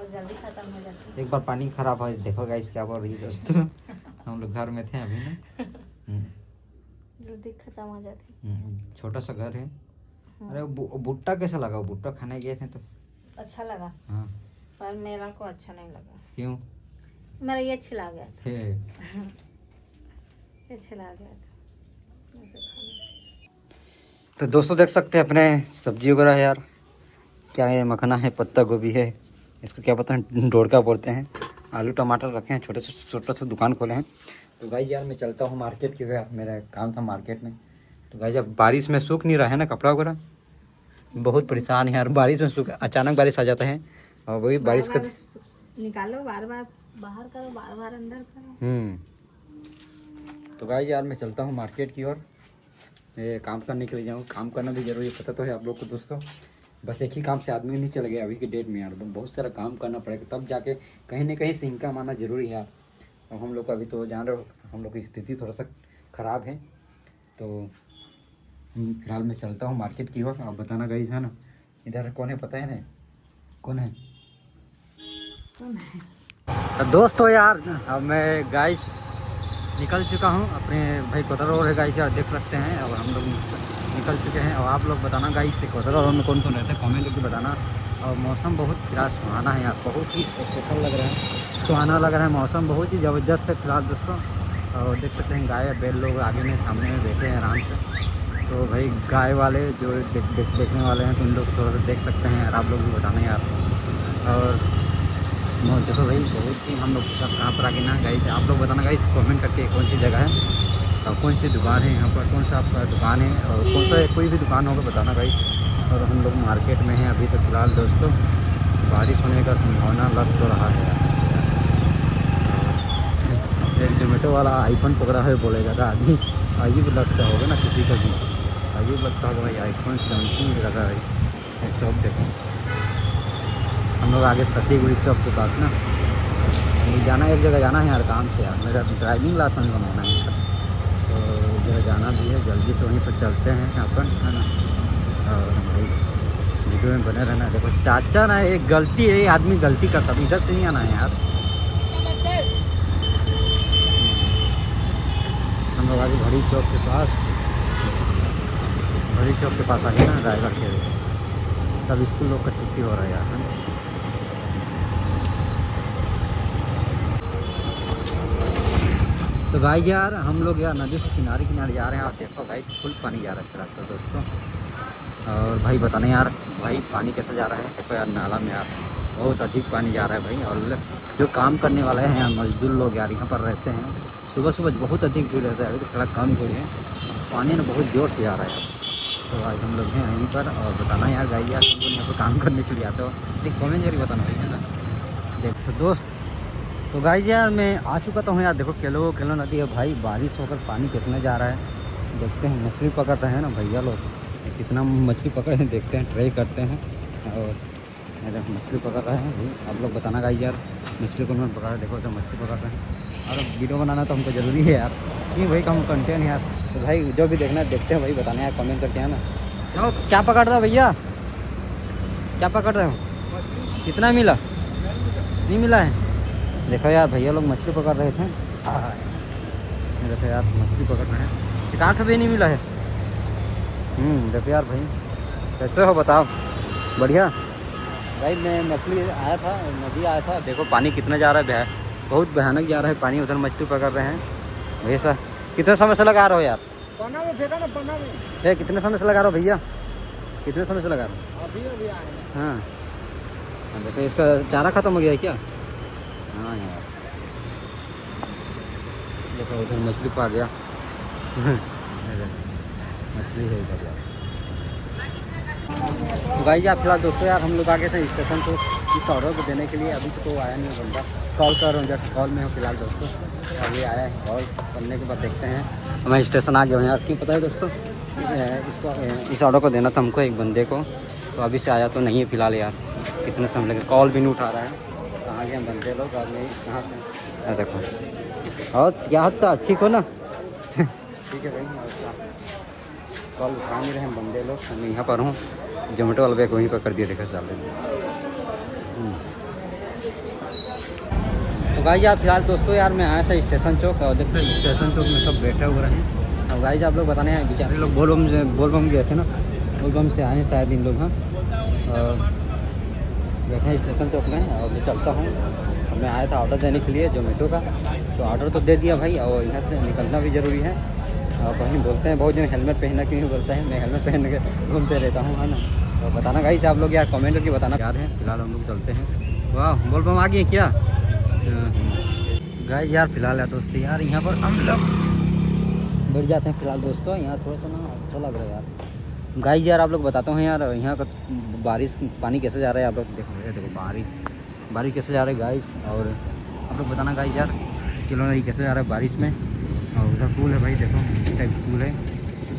वो जल्दी खत्म हो जाती है। एक बार पानी खराब है, देखो गाइस क्या बोल रही है दोस्तों। हम लोग घर में थे अभी ना। जल्दी खत्म हो जाती है। छोटा सा घर है। अरे भुट्टा कैसा लगा? वो भुट्टा खाने गए थे तो अच्छा लगा। हाँ। पर मेरा को अच्छा नहीं लगा। क्यों? मेरा ये छिला गया था। थे ये छिला गया था। तो दोस्तों देख सकते हैं अपने सब्जी वगैरह है यार। क्या है? मखना है, पत्ता गोभी है, इसको क्या पता है, डोरका बोलते हैं। आलू टमाटर रखे हैं, छोटे से दुकान खोले हैं। तो गाइस यार मैं चलता हूँ मार्केट की, यार मेरा काम था मार्केट में। तो गाइस अब बारिश में सूख नहीं रहा है ना कपड़ा वगैरह, बहुत परेशान है यार। बारिश में सूख, अचानक बारिश आ जाता है और वही बारिश का निकालो, बार बार बाहर करो, बार बार अंदर करो। तो गाइस यार मैं चलता हूँ मार्केट की ओर, ये काम करने के लिए जाऊँ। काम करना भी जरूरी है, पता तो है आप लोग को दोस्तों। बस एक ही काम से आदमी नहीं चल गया अभी के डेट में यार, बहुत सारा काम करना पड़ेगा तब जाके कहीं ना कहीं से इनकम आना जरूरी है यार। अब हम लोग का अभी तो जान रहे हो, हम लोग की स्थिति थोड़ा सा ख़राब है। तो फिलहाल मैं चलता हूँ मार्केट की ओर। आप बताना गाइस है ना, इधर कौन है पता है ना? कौन है? दोस्तों यार अब मैं गाइस निकल चुका हूँ अपने भाई कोतरा रोड है गाइस यार, देख सकते हैं। अब हम लोग निकल चुके हैं और आप लोग बताना गाइस से कोतरा रोड में कौन कौन रहते हैं, कमेंट करके बताना। और मौसम बहुत फिलहाल सुहाना है यार, बहुत ही स्पेशल लग रहा है, सुहाना लग रहा है मौसम, बहुत ही ज़बरदस्त है फिलहाल दोस्तों। और देख सकते हैं गाय बैल लोग आगे में सामने में बैठे हैं आराम से। तो भाई गाय वाले जो देखने वाले हैं तो उन लोग थोड़ा सा देख सकते हैं यार, आप लोग भी बताना यार। और देखो भाई बहुत ही हम लोग कहाँ पर आगे ना गाइस, आप लोग बताना गाइस कमेंट करके कौन सी जगह है और कौन सी दुकान है यहाँ पर, कौन सा आपका दुकान है और कौन सा कोई भी दुकान होगा बताना गाइस। और हम लोग मार्केट में हैं अभी तो फिलहाल दोस्तों, बारिश होने का संभावना लग तो रहा है। एक जोमेटो वाला आईफोन पकड़ा है बोलेगा था आदमी, अजीब लगता होगा ना किसी का भी, अजीब लगता होगा भाई। आईफोन 17 लगा है स्टॉक। देखो हम लोग आगे सतीगुड़ी चौक के पास ना जाना, एक जगह जाना है यार काम से यार, मेरा ड्राइविंग लाइसेंस बनवाना है तो एक जगह जाना भी है, जल्दी से वहीं पर चलते हैं अपन है ना। और भाई वीडियो में बने रहना। देखो चाचा ना एक गलती है, आदमी गलती करता, इधर से नहीं आना है यार। हम लोग आगे भरी चौक के पास, भरी चौक के पास आगे ना ड्राइवर के सब स्कूल लोग का छुट्टी हो रहा है यार। तो गाइस यार हम लोग यार नदी से किनारे किनारे जा रहे हैं और देखो गाइस फुल पानी जा रहा है रास्ता दोस्तों। और भाई बताने यार भाई पानी कैसे जा रहा है, देखो यार नाला में यार बहुत अधिक पानी जा रहा है भाई। और जो काम करने वाले हैं यार मजदूर लोग यार यहाँ पर रहते हैं, सुबह सुबह बहुत अधिक भीड़ रहता है, अभी तो थोड़ा कम भीड़ है, पानी ना बहुत जोर से जा रहा है यार। तो आज हम लोग हैं यहीं पर और बताना यार गाइस यार तुम लोग यहाँ पर काम करने के लिए आते हो, एक कॉमेंट करके बताना भाई है ना। देख तो दोस्त तो गाइस यार मैं आ चुका तो हूँ यार, देखो केलो नदी है भाई, बारिश होकर पानी कितना जा रहा है। देखते हैं मछली पकड़ रहे हैं ना भैया लोग, कितना मछली पकड़ हैं देखते हैं, ट्राई करते हैं। और मछली पकड़ रहे हैं भाई, आप लोग बताना गाइस यार मछली को उन्होंने पकड़ा, देखो तो मछली पकड़ रहे हैं। और वीडियो बनाना तो हमको ज़रूरी है यार, क्यों भाई हम कंटेंट यार। तो भाई जो भी देखना है देखते हैं भाई, बताना यार कमेंट करके है ना। क्यों क्या पकड़ रहा है भैया, क्या पकड़ रहे हो? कितना मिला? नहीं मिला है? देखो यार भैया लोग मछली पकड़ रहे थे, देखो यार मछली पकड़ रहे हैं, एक आँख भी नहीं मिला है। देखो यार भाई कैसे हो बताओ, बढ़िया भाई। मैं मछली आया था, नदी आया था, देखो पानी कितना जा रहा है, बहुत भयानक जा रहा है पानी, उधर मछली पकड़ रहे हैं भैया साहब। कितने समय से लगा रहे हो यार? पन्ना में फेंका ना, पन्ना में। कितने समय से लगा रहे हो भैया, कितने समय से लगा रहे हो? अभी आए। हाँ देखो इसका चारा ख़त्म हो गया है क्या? हाँ यार देखो उधर मछली पा गया। मछली है इधर यार। तो गाइस यार फिलहाल दोस्तों यार हम लोग आ गए थे स्टेशन को इस ऑर्डर को देने के लिए, अभी तो आया नहीं बंदा, कॉल कर रहा हूँ जस्ट कॉल में हूँ फिलहाल दोस्तों। अभी आया है, कॉल करने के बाद देखते हैं। मैं स्टेशन आ गया हूँ यार, क्यों पता है दोस्तों, इसको इस ऑर्डर को देना था हमको एक बंदे को, तो अभी से आया तो नहीं है फिलहाल यार, कितने समय लगे, कॉल भी नहीं उठा रहा है। कहाँ गए बंदे लोग और नहीं कहाँ पे, देखो और क्या था ठीक हो ना। ठीक है भाई, कॉल उठा नहीं रहे हैं बंदे लोग, मैं यहाँ पर हूँ, जोमेटो वाले बैग वहीं पर कर दिया, देखो साले। तो गाइस यार फिलहाल दोस्तों यार मैं आया था स्टेशन चौक और देखते स्टेशन चौक में सब बैठे हुए हैं। और गाइस आप लोग बताने हैं बेचारे लोग बोलबम गए थे ना, बोलबम से आए हैं शायद इन लोग। हाँ और बैठे हैं स्टेशन चौक में और मैं चलता हूँ। मैं आया था ऑर्डर देने के लिए जोमेटो का, तो ऑर्डर तो दे दिया भाई और यहाँ से निकलना भी ज़रूरी है। और कहीं बोलते हैं बहुत जन हेलमेट पहनना क्यों बोलता है, मैं हेलमेट पहन के घूमते रहता हूँ, है ना। तो बताना गाइस आप लोग यार कमेंट करके बताना यार है। फिलहाल हम लोग चलते हैं। वाह बोलबम आ गए क्या गाइस यार। फिलहाल है दोस्तों यार यहाँ पर हम लोग बैठ जाते हैं फिलहाल दोस्तों। यहाँ थोड़ा सा ना अच्छा लग रहा है यार। गाइस यार आप लोग बताता हूँ यार यहाँ का बारिश पानी कैसे जा रहा है। आप लोग देखो देखो बारिश कैसे जा रहा है गाइस। और आप लोग बताना गाइस यार किलो नहीं कैसे जा रहा है बारिश में। और उधर पुल है भाई, देखो इस टाइप पुल है,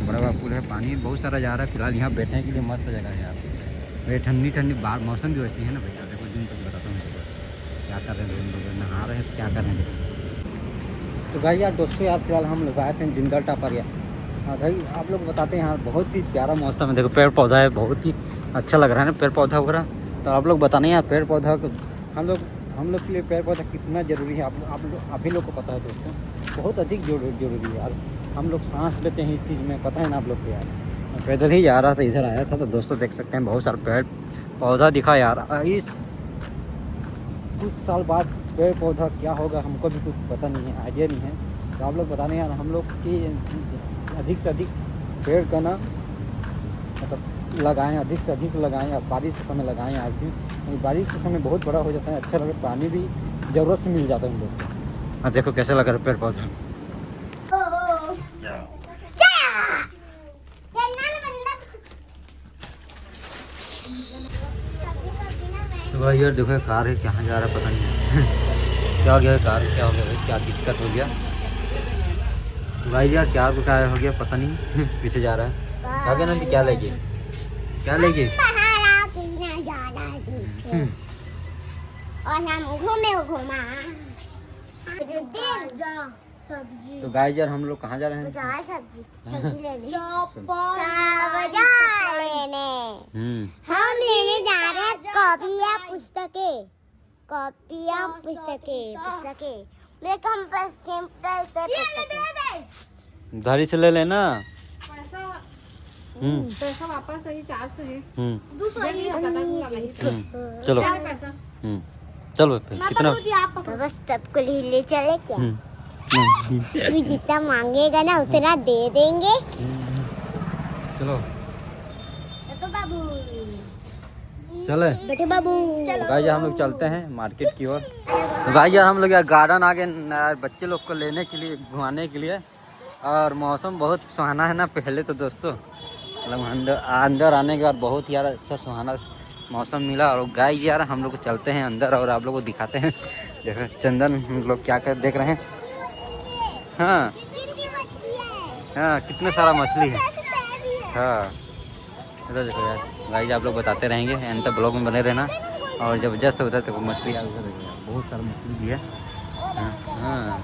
बड़ा बड़ा पुल है, पानी बहुत सारा जा रहा है। फिलहाल यहाँ बैठने के लिए मस्त जगह है यार। भाई ठंडी मौसम भी वैसी है ना भैया। देखो दिन तक बताता हूँ क्या कर रहे हैं लोग, नहा रहे हैं तो क्या कर रहे हैं। तो भाई यार दोस्तों यार फिलहाल हम लोग आए थे जिंदल टापरिया। हाँ भाई आप लोग बताते हैं यहाँ बहुत ही प्यारा मौसम है। देखो पेड़ पौधा है, बहुत ही अच्छा लग रहा है ना पेड़ पौधा वगैरह। तो आप लोग बताने यार पेड़ पौधा हम लोग के लिए पेड़ पौधा कितना ज़रूरी है आप ही लोग को पता है दोस्तों, बहुत अधिक जरूरी है यार। हम लोग सांस लेते हैं इस चीज़ में, पता है ना आप लोग को यार। मैं पैदल ही जा रहा था, इधर आया था तो दोस्तों देख सकते हैं बहुत सारा पेड़ पौधा दिखा यार। इस कुछ साल बाद पेड़ पौधा क्या होगा हमको भी कुछ पता नहीं है, आइडिया नहीं है। तो आप लोग बताने यार हम लोग की अधिक से अधिक पेड़ का ना मतलब लगाएं, अधिक से अधिक लगाएं। और बारिश के समय लगाएं आज भी, बारिश के समय बहुत बड़ा हो जाता है, अच्छा लगे, पानी भी ज़रूरत से मिल जाता है हम लोग को। और देखो कैसे लग रहा है पेड़ पौधा। तो भाई यार देखो कार है, कहाँ जा रहा है पता नहीं क्या हो गया कार, क्या हो गया भाई, क्या दिक्कत हो गया। तो भाई यार क्या हो गया पता नहीं पीछे जा रहा है। क्या कहना थी, क्या लेगी और हम घूमा सब्जी। तो गाइस यार हम लोग कहाँ जा रहे हैं? सब्जी लेने हम लेने जा रहे हैं कॉपियाँ पुस्तकें मेरे कम पर सिंपल से पुस्तकें धारी से ले लेना। पैसा वापस सही 400 है। चलो पैसा चलो कितना तो बस सबको ले चले क्या? तू जितना मांगेगा ना उतना दे देंगे। चलो बाबू चले बेटे बाबू तो गाइस हम लोग चलते हैं मार्केट की ओर। तो गाइस यार हम लोग यार गार्डन आ गए यार बच्चे लोग को लेने के लिए, घुमाने के लिए। और मौसम बहुत सुहाना है ना पहले तो दोस्तों, मतलब अंदर आने के बाद बहुत यार अच्छा सुहाना मौसम मिला। और गाइस यार हम लोग चलते हैं अंदर और आप लोग को दिखाते हैं। देखो चंदन हम लोग क्या कर देख रहे हैं। हाँ हाँ कितने सारा मछली है। हाँ इधर देखो यार गाइस आप लोग बताते रहेंगे, एंड तक ब्लॉग में बने रहना। और जब जस्ट होता है तो मछली आ बहुत सारा मछली भी है। हाँ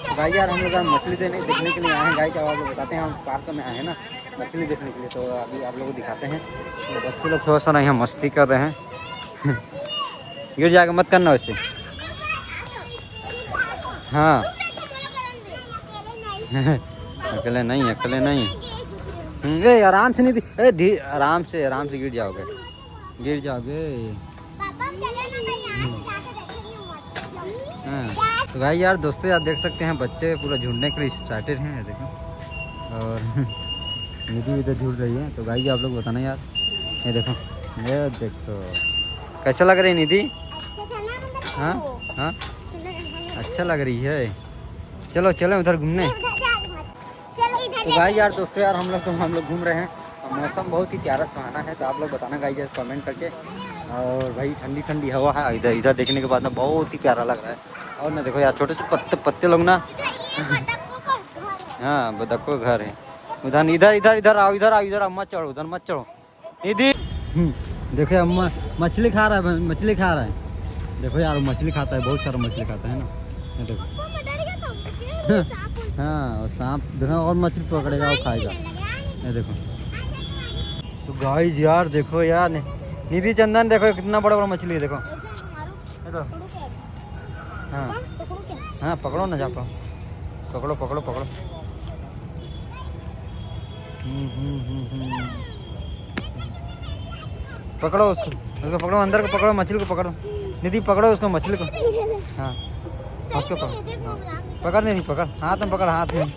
तो गाइस यार हम लोग मछली देखने के लिए आए हैं। गाइस आप लोग बताते हैं हम पार्क में आए हैं ना मछली देखने के लिए। तो अभी आप लोग को दिखाते हैं। तो बच्चे लोग थोड़ा सा ना यहाँ मस्ती कर रहे हैं। गिर जाकर मत करना वैसे। हाँ अकेले नहीं ए आराम से नहीं, आराम से गिर जाओगे। हाँ तो भाई यार दोस्तों यार देख सकते हैं बच्चे पूरा झूलने के लिए स्टार्टेड हैं देखो। और निधि इधर झूल रही है। तो भाई आप लोग बताना यार, ये देखो कैसा लग रही है निधि। हाँ हाँ अच्छा लग रही है। चलो चलो उधर घूमने। तो भाई यार दोस्तों यार हम लोग घूम रहे हैं। मौसम बहुत ही प्यारा सुहाना है। तो आप लोग बताना गाइस यार कमेंट करके। और भाई ठंडी हवा है। इधर देखने के बाद ना बहुत ही प्यारा लग रहा है। और ना देखो यार छोटे छोटे पत्ते लोग ना। हाँ बतखों का घर है उधर। इधर आओ इधर मत चढ़ो, उधर मत चढ़ो। इधर देखो अम्मा मछली खा रहा है। देखो यार मछली खाता है, बहुत सारा मछली खाता है ना। ये देखो हाँ और सांप देखो और मछली पकड़ेगा और खाएगा। ये देखो। तो गाइस यार देखो यार निधि चंदन देखो कितना बड़ा मछली है। देखो ये तो पकड़ू क्या? हाँ हाँ, पकड़ू क्या? हाँ पकड़ो ना जाको, पकड़ो पकड़ो पकड़ो। पकड़ो उसको पकड़ो, अंदर को पकड़ो, मछली को पकड़ो। निधि पकड़ो उसको, मछली को। हाँ उसको पकड़, हाँ। पकड़ नहीं पकड़, हाथ में पकड़, हाथ में।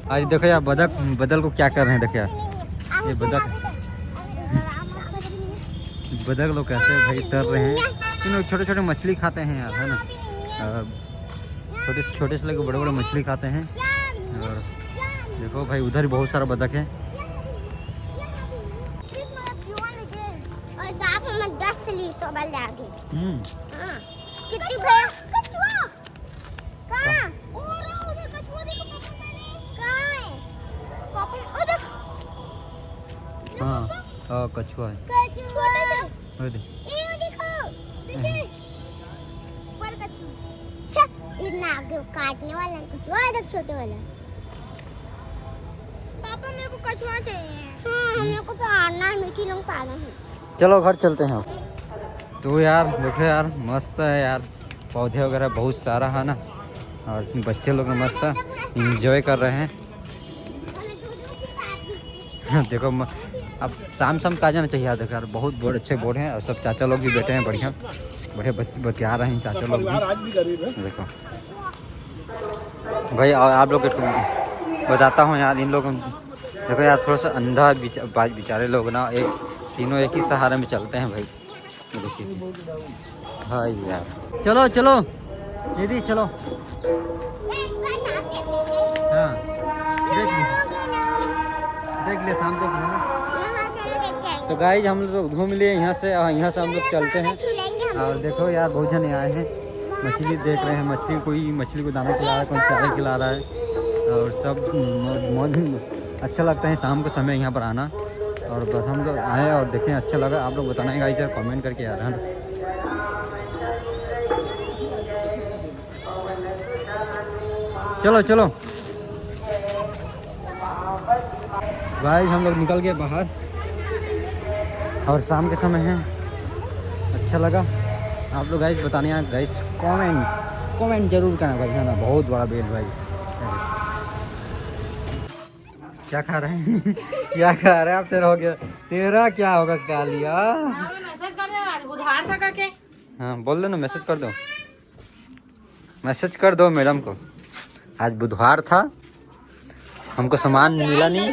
अरे देखो यार बदक, बदल को क्या कर रहे हैं, देखो यार ये बदक, बदक लोग कैसे भाई तर रहे हैं। इन लोग छोटे छोटे मछली खाते हैं यार, है ना। छोटे छोटे से लेकर बड़े बड़े मछली खाते हैं। और देखो भाई उधर ही बहुत सारा बदक है। और साथ में 10 लीसो बल आगे। हाँ। कितनी भैया कछुआ कहाँ? और उधर कछुआ देखो पापा, मैंने कहाँ है पापा? उधर हाँ कछुआ है, कछुआ वो देख। ये देखो, देखिए पर कछुआ इतना आगे काटने वाला कछुआ है, देख छोटे वाला। पापा मेरे को कछुआ चाहिए। हाँ हम लोग को पालना है, मीठी लोग पालना है। चलो घर चलते हैं। तो यार देखो यार मस्त है यार, पौधे वगैरह बहुत सारा है ना, और बच्चे लोग मस्त इंजॉय कर रहे हैं। देखो अब शाम शाम का जाना चाहिए यार। देखो यार बहुत बड़े अच्छे बोर्ड हैं, और सब चाचा लोग भी बैठे हैं बढ़िया, बड़े बतिया रहे हैं चाचा लोग भी। देखो भाई आप लोग बताता हूँ यार, इन लोग देखो यार थोड़ा सा अंधा बेचारे लोग ना, एक तीनों एक ही सहारे में चलते हैं भाई। देखिए भाई यार, चलो चलो दीदी चलो। हाँ देख ले शाम तक है ना। तो गाइस हम लोग घूम लिए यहाँ से, यहाँ से हम लोग चलते हैं। और देखो यार बहुत जने आए हैं, मछली देख रहे हैं, मछली कोई मछली को दाना खिला रहा है, कोई चारा खिला रहा है, और सब मौज अच्छा लगता है शाम के समय यहाँ पर आना। और बस हम लोग आए और देखें, अच्छा लगा। आप लोग बताना गाइस यार, कमेंट करके यार, है ना। चलो चलो गाइस हम लोग निकल गए बाहर, और शाम के समय है, अच्छा लगा। आप लोग गाइस बताने यार गाइस, कमेंट जरूर करना भाई, है ना। बहुत बड़ा बेल भाई, क्या खा रहे हैं? क्या खा रहे हैं आप? तेरा हो गया, तेरा क्या होगा कालिया? मैसेज कर दे, आज बुधवार था करके। हाँ बोल दो ना, मैसेज कर दो, मैसेज कर दो मैडम को। आज बुधवार था, हमको सामान मिला नहीं।